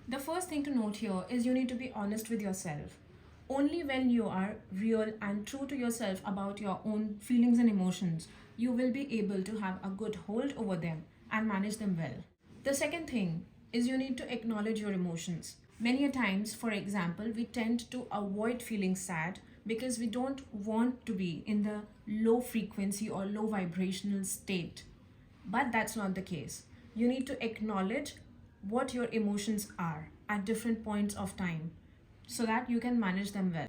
The first thing to note here is you need to be honest with yourself. Only when you are real and true to yourself about your own feelings and emotions, you will be able to have a good hold over them and manage them well. The second thing is you need to acknowledge your emotions. Many a times, for example, we tend to avoid feeling sad because we don't want to be in the low frequency or low vibrational state. But that's not the case. You need to acknowledge what your emotions are at different points of time so that you can manage them well.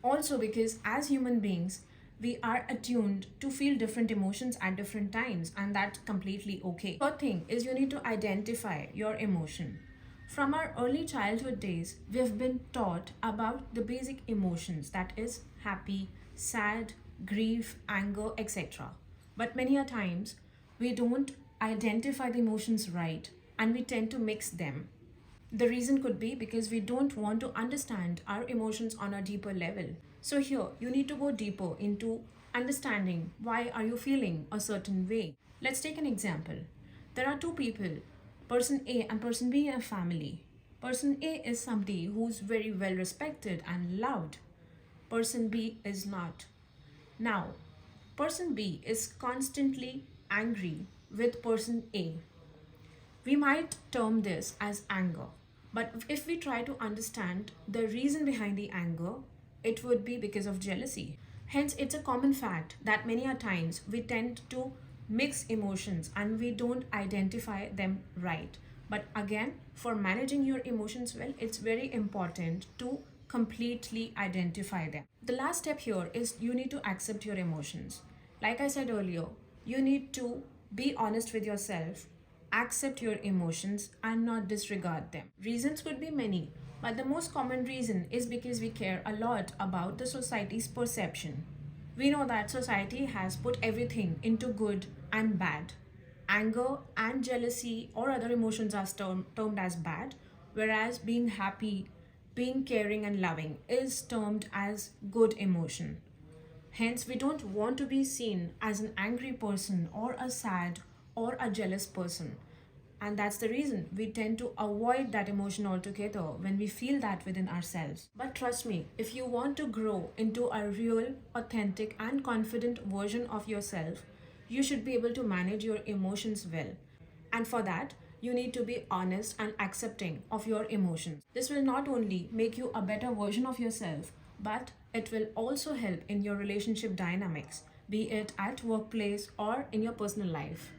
Also, because as human beings, we are attuned to feel different emotions at different times, and that's completely okay. Third thing is you need to identify your emotion. From our early childhood days, we've been taught about the basic emotions, that is, happy, sad, grief, anger, etc. But many a times, we don't identify the emotions right and we tend to mix them. The reason could be because we don't want to understand our emotions on a deeper level. So here you need to go deeper into understanding why are you feeling a certain way. Let's take an example. There are two people, person A and person B in a family. Person A is somebody who's very well respected and loved. Person B is not. Now, person B is constantly angry with person A. We might term this as anger. But if we try to understand the reason behind the anger, it would be because of jealousy. Hence, it's a common fact that many a times we tend to mix emotions and we don't identify them right. But again, for managing your emotions well, it's very important to completely identify them. The last step here is you need to accept your emotions. Like I said earlier, you need to be honest with yourself, accept your emotions, and not disregard them. Reasons could be many, but the most common reason is because we care a lot about the society's perception. We know that society has put everything into good and bad. Anger and jealousy or other emotions are termed as bad, whereas being happy, being caring and loving is termed as good emotion. Hence, we don't want to be seen as an angry person or a sad or a jealous person. And that's the reason we tend to avoid that emotion altogether when we feel that within ourselves. But trust me, if you want to grow into a real, authentic, and confident version of yourself, you should be able to manage your emotions well. And for that, you need to be honest and accepting of your emotions. This will not only make you a better version of yourself, but it will also help in your relationship dynamics, be it at workplace or in your personal life.